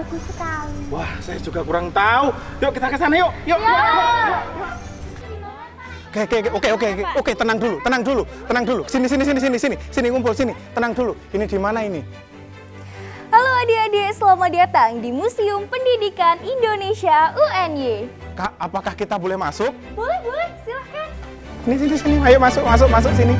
bagus sekali. Wah, saya juga kurang tahu. Yuk kita ke sana yuk. Yuk. Oke, tenang dulu. Sini ngumpul sini. Tenang dulu. Ini di mana ini? Halo adik-adik, selamat datang di Museum Pendidikan Indonesia UNY. Kak, apakah kita boleh masuk? Boleh, silahkan. Sini. Ayo masuk sini.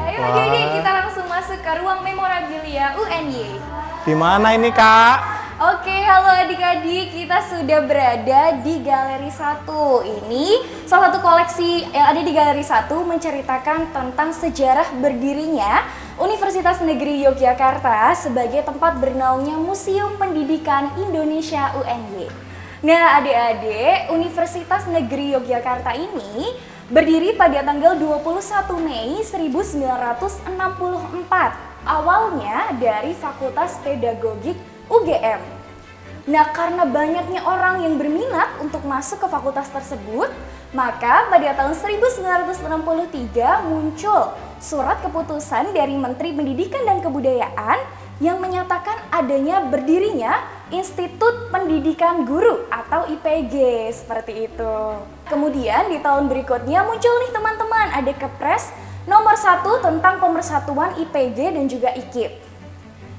Ayo adik-adik, kita langsung masuk ke ruang memorabilia UNY. Di mana ini, Kak? Oke, halo adik-adik, kita sudah berada di Galeri 1. Ini salah satu koleksi yang ada di Galeri 1 menceritakan tentang sejarah berdirinya Universitas Negeri Yogyakarta sebagai tempat bernaungnya Museum Pendidikan Indonesia UNY. Nah adik-adik, Universitas Negeri Yogyakarta ini berdiri pada tanggal 21 Mei 1964. Awalnya dari Fakultas Pedagogik UGM. Nah, karena banyaknya orang yang berminat untuk masuk ke fakultas tersebut, maka pada tahun 1963 muncul surat keputusan dari Menteri Pendidikan dan Kebudayaan yang menyatakan adanya berdirinya Institut Pendidikan Guru atau IPG, seperti itu. Kemudian di tahun berikutnya muncul nih teman-teman, ada Kepres nomor 1 tentang pemersatuan IPG dan juga IKIP.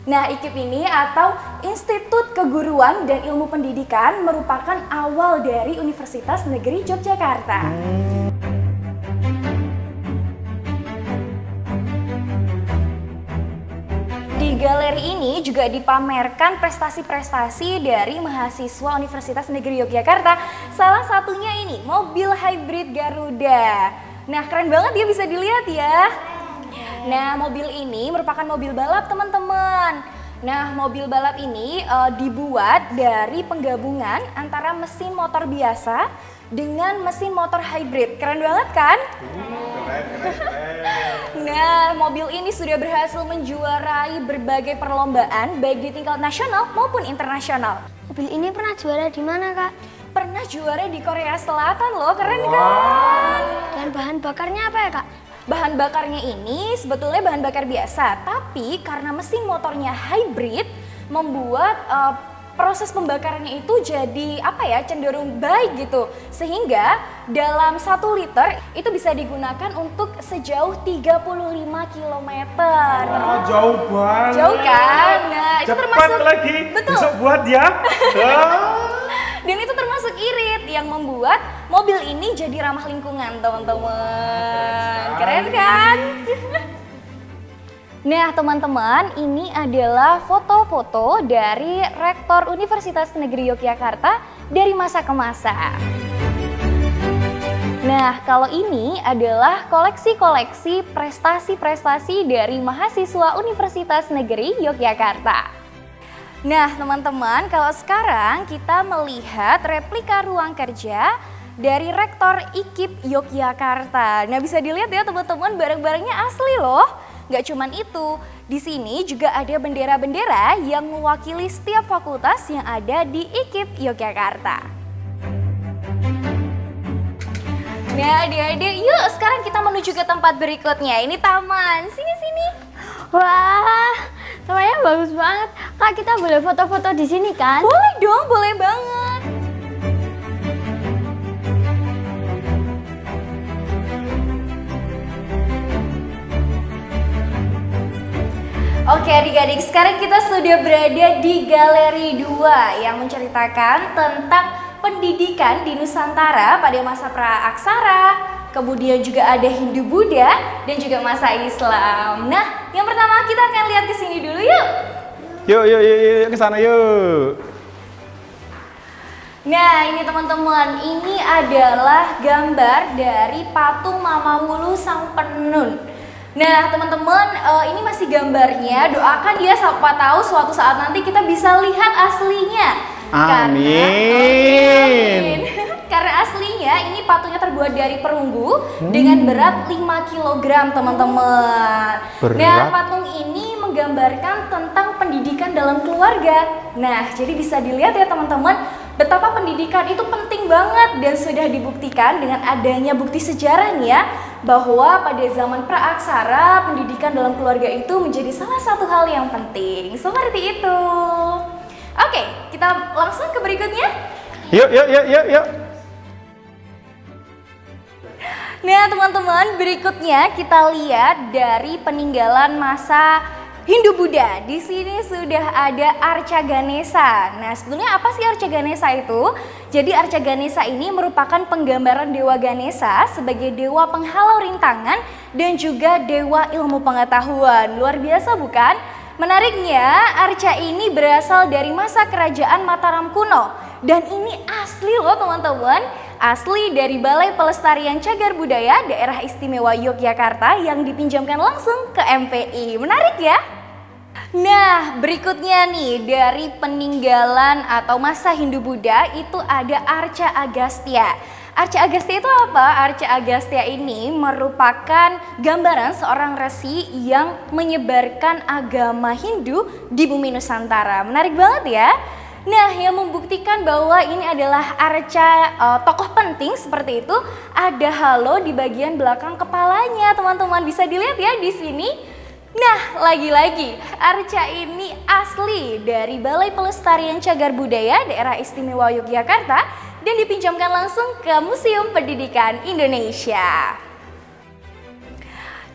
Nah, IKIP ini atau Institut Keguruan dan Ilmu Pendidikan merupakan awal dari Universitas Negeri Yogyakarta. Di galeri ini juga dipamerkan prestasi-prestasi dari mahasiswa Universitas Negeri Yogyakarta. Salah satunya ini, mobil hybrid Garuda. Nah, keren banget ya, bisa dilihat ya. Nah, mobil ini merupakan mobil balap teman-teman. Nah, mobil balap ini dibuat dari penggabungan antara mesin motor biasa dengan mesin motor hybrid. Keren banget kan? Keren. Nah, mobil ini sudah berhasil menjuarai berbagai perlombaan baik di tingkat nasional maupun internasional. Mobil ini pernah juara di mana, Kak? Pernah juara di Korea Selatan loh, keren kan? Dan bahan bakarnya apa ya, Kak? Bahan bakarnya ini sebetulnya bahan bakar biasa, tapi karena mesin motornya hybrid membuat proses pembakarannya itu jadi cenderung baik gitu. Sehingga dalam 1 liter itu bisa digunakan untuk sejauh 35 km. Jauh banget. Jauh kan? Nah, itu Cepat termasuk lagi. Betul. Besok buat ya. Dan itu termasuk irit yang membuat mobil ini jadi ramah lingkungan, teman-teman. Keren kan? Nah, teman-teman, ini adalah foto-foto dari Rektor Universitas Negeri Yogyakarta dari masa ke masa. Nah, kalau ini adalah koleksi-koleksi prestasi-prestasi dari mahasiswa Universitas Negeri Yogyakarta. Nah, teman-teman, kalau sekarang kita melihat replika ruang kerja dari Rektor IKIP Yogyakarta. Nah, bisa dilihat ya teman-teman, barang-barangnya asli loh. Gak cuman itu, di sini juga ada bendera-bendera yang mewakili setiap fakultas yang ada di IKIP Yogyakarta. Nah, adik-adik, yuk sekarang kita menuju ke tempat berikutnya. Ini taman. Sini. Wah, namanya bagus banget. Kak, kita boleh foto-foto di sini kan? Boleh dong, boleh banget. Oke adik-adik, sekarang kita sudah berada di Galeri 2 yang menceritakan tentang pendidikan di Nusantara pada masa pra-aksara, kemudian juga ada Hindu-Buddha dan juga masa Islam. Nah, yang pertama kita akan lihat ke sini dulu yuk. Yuk ke sana yuk. Nah, ini teman-teman, ini adalah gambar dari patung Mama Wulu Sang Penun. Nah teman-teman, ini masih gambarnya, doakan ya siapa tahu suatu saat nanti kita bisa lihat aslinya. Amin. Karena aslinya ini patungnya terbuat dari perunggu dengan berat 5 kg teman-teman. Nah patung ini menggambarkan tentang pendidikan dalam keluarga. Nah jadi bisa dilihat ya teman-teman, betapa pendidikan itu penting banget dan sudah dibuktikan dengan adanya bukti sejarah nih ya, bahwa pada zaman pra-aksara pendidikan dalam keluarga itu menjadi salah satu hal yang penting. Seperti itu. Oke, kita langsung ke berikutnya. Yuk. Nah teman-teman, berikutnya kita lihat dari peninggalan masa Hindu-Buddha. Di sini sudah ada Arca Ganesha. Nah, sebetulnya apa sih Arca Ganesha itu? Jadi Arca Ganesha ini merupakan penggambaran Dewa Ganesha sebagai dewa penghalau rintangan dan juga dewa ilmu pengetahuan. Luar biasa bukan? Menariknya, Arca ini berasal dari masa kerajaan Mataram kuno. Dan ini asli loh teman-teman. Asli dari Balai Pelestarian Cagar Budaya Daerah Istimewa Yogyakarta yang dipinjamkan langsung ke MPI. Menarik ya? Nah, berikutnya nih dari peninggalan atau masa Hindu-Buddha itu ada Arca Agastya. Arca Agastya itu apa? Arca Agastya ini merupakan gambaran seorang resi yang menyebarkan agama Hindu di bumi Nusantara. Menarik banget ya. Nah, yang membuktikan bahwa ini adalah arca tokoh penting seperti itu, ada halo di bagian belakang kepalanya, teman-teman. Bisa dilihat ya di sini. Nah, lagi-lagi arca ini asli dari Balai Pelestarian Cagar Budaya Daerah Istimewa Yogyakarta dan dipinjamkan langsung ke Museum Pendidikan Indonesia.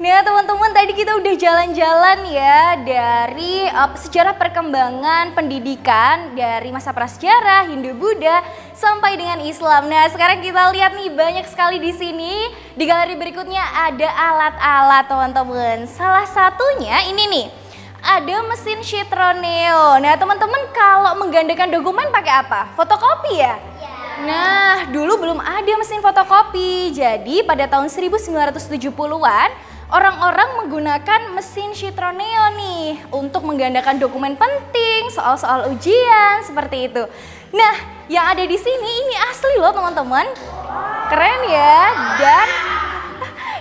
Nah teman-teman, tadi kita udah jalan-jalan ya dari sejarah perkembangan pendidikan dari masa prasejarah, Hindu-Buddha sampai dengan Islam. Nah sekarang kita lihat nih, banyak sekali di sini. Di galeri berikutnya ada alat-alat teman-teman. Salah satunya ini nih, ada mesin Citroneo. Nah teman-teman, kalau menggandakan dokumen pakai apa? Fotokopi ya? Nah dulu belum ada mesin fotokopi. Jadi pada tahun 1970-an orang-orang menggunakan mesin Citroneo nih untuk menggandakan dokumen penting, soal-soal ujian seperti itu. Nah, yang ada di sini ini asli loh teman-teman. Keren ya.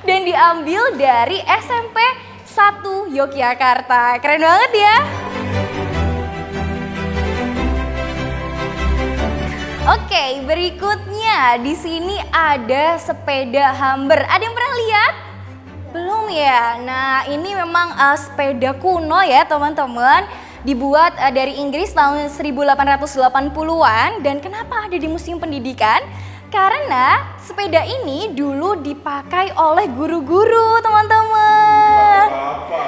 Dan diambil dari SMP 1 Yogyakarta. Keren banget ya. Oke, berikutnya di sini ada sepeda Humber. Ada yang pernah lihat? Belum ya? Nah ini memang sepeda kuno ya teman-teman. Dibuat dari Inggris tahun 1880-an. Dan kenapa ada di Museum Pendidikan? Karena sepeda ini dulu dipakai oleh guru-guru teman-teman.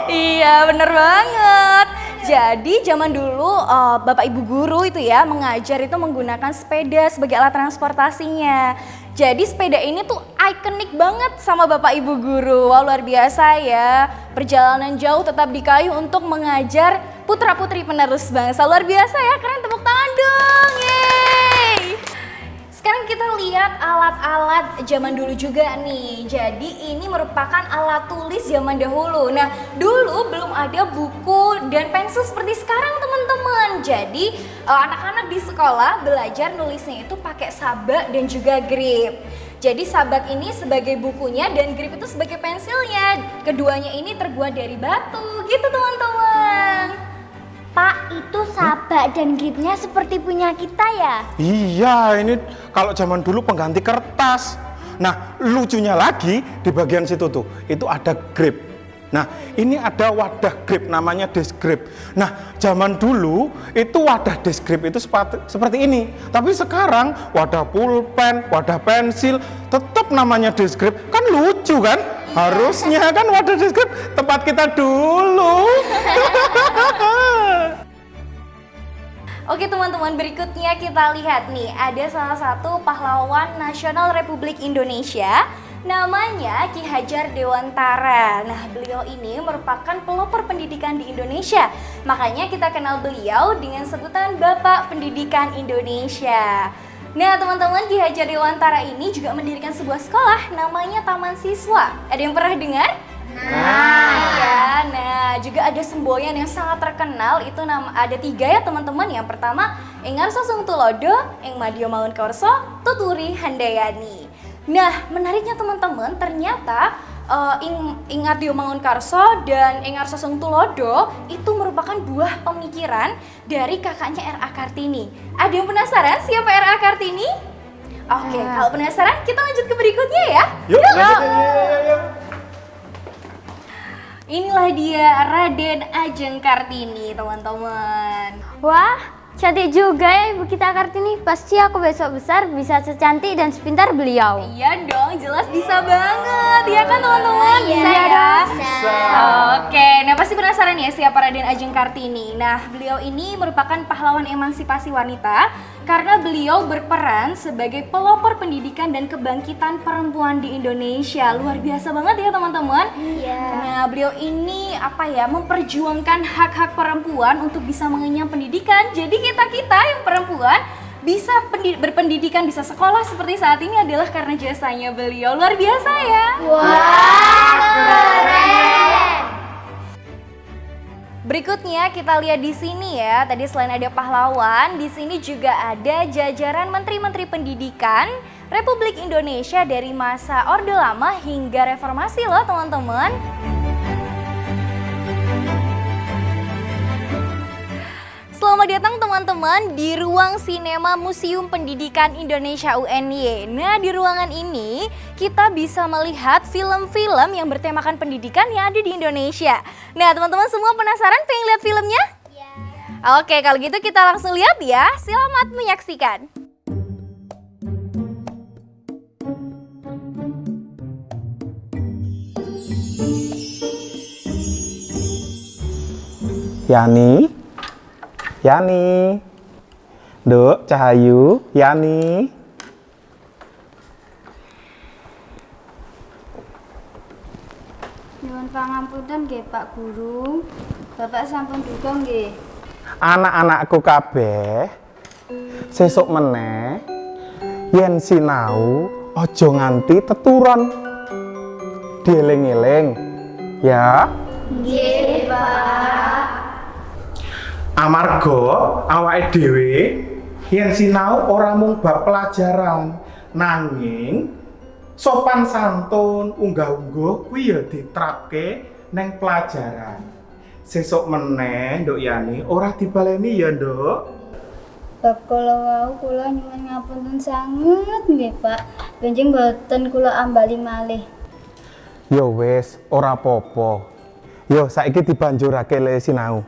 Iya bener banget. Jadi zaman dulu bapak ibu guru itu ya mengajar itu menggunakan sepeda sebagai alat transportasinya. Jadi sepeda ini tuh ikonik banget sama bapak ibu guru. Wah luar biasa ya. Perjalanan jauh tetap dikayu untuk mengajar putra putri penerus bangsa. Luar biasa ya, keren, tepuk tangan dong. Yeay. Sekarang kita lihat alat-alat zaman dulu juga nih. Jadi ini merupakan alat tulis zaman dahulu. Nah dulu belum ada buku dan pensil seperti sekarang teman-teman. Jadi anak-anak di sekolah belajar nulisnya itu pakai sabak dan juga grip. Jadi sabak ini sebagai bukunya dan grip itu sebagai pensilnya. Keduanya ini terbuat dari batu gitu teman-teman. Pak, itu sabak dan gripnya seperti punya kita ya? Iya, ini kalau zaman dulu pengganti kertas. Nah, lucunya lagi di bagian situ tuh, itu ada grip. Nah, ini ada wadah grip namanya desk grip. Nah, zaman dulu itu wadah desk grip itu seperti ini. Tapi sekarang wadah pulpen, wadah pensil, tetap namanya desk grip. Kan lucu kan? Harusnya kan wadah desk grip tempat kita dulu. Oke teman-teman, berikutnya kita lihat nih, ada salah satu pahlawan nasional Republik Indonesia, namanya Ki Hajar Dewantara. Nah, beliau ini merupakan pelopor pendidikan di Indonesia. Makanya kita kenal beliau dengan sebutan Bapak Pendidikan Indonesia. Nah, teman-teman, Ki Hajar Dewantara ini juga mendirikan sebuah sekolah namanya Taman Siswa. Ada yang pernah dengar? Nah, juga ada semboyan yang sangat terkenal, itu ada 3 ya teman-teman. Yang pertama, Ing Ngarsa Tulodo, Ing Madya Mangunkarsa, Tuturi Handayani. Nah, menariknya teman-teman, ternyata Ing Madya Mangunkarsa dan Ing Ngarsa Tulodo itu merupakan buah pemikiran dari kakaknya R.A. Kartini. Ada yang penasaran siapa R.A. Kartini? Oke, kalau penasaran kita lanjut ke berikutnya ya. Yuk. Yuk. Inilah dia Raden Ajeng Kartini, teman-teman. Wah, cantik juga ya Ibu kita Kartini. Pasti aku besok besar bisa secantik dan sepintar beliau. Iya dong, jelas bisa banget. Iya kan teman-teman? Bisa Iya ya? bisa. Oke, nah pasti penasaran ya siapa Raden Ajeng Kartini. Nah, beliau ini merupakan pahlawan emansipasi wanita karena beliau berperan sebagai pelopor pendidikan dan kebangkitan perempuan di Indonesia. Luar biasa banget ya teman-teman. Iya. Nah, beliau ini memperjuangkan hak-hak perempuan untuk bisa mengenyam pendidikan. Jadi kita yang perempuan bisa berpendidikan, bisa sekolah seperti saat ini adalah karena jasanya beliau. Luar biasa ya. Wah, keren. Berikutnya kita lihat di sini ya. Tadi selain ada pahlawan, di sini juga ada jajaran menteri-menteri pendidikan Republik Indonesia dari masa Orde Lama hingga Reformasi loh teman-teman. Selamat datang teman-teman di ruang sinema Museum Pendidikan Indonesia UNY. Nah, di ruangan ini kita bisa melihat film-film yang bertemakan pendidikan yang ada di Indonesia. Nah, teman-teman semua penasaran pengen lihat filmnya? Iya. Oke, kalau gitu kita langsung lihat ya. Selamat menyaksikan. Yani, Duk, Cahayu, Yani. Nyuwun pangapunten nggih Pak Guru. Bapak sampun duka nggih. Anak-anakku kabeh, sesuk meneh yen sinau aja nganti teturon. Dieling-eling, ya. Nggih, Pak. Amarga awake dhewe yen sinau ora mung bab pelajaran, nanging sopan santun, unggah-ungguh kuwi ya diterapke neng pelajaran. Sesuk meneh Nduk Yani ora dibaleni ya, Nduk. Bab kula wau kula nyuwun ngapunten sanget nggih, Pak. Benjing boten kula ambali malih. Ya wis, ora apa-apa. Yo saiki dibanjurake le sinau.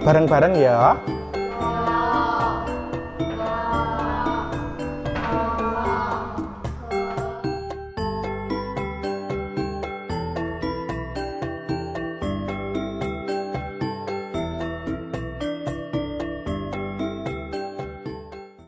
Bareng-bareng ya.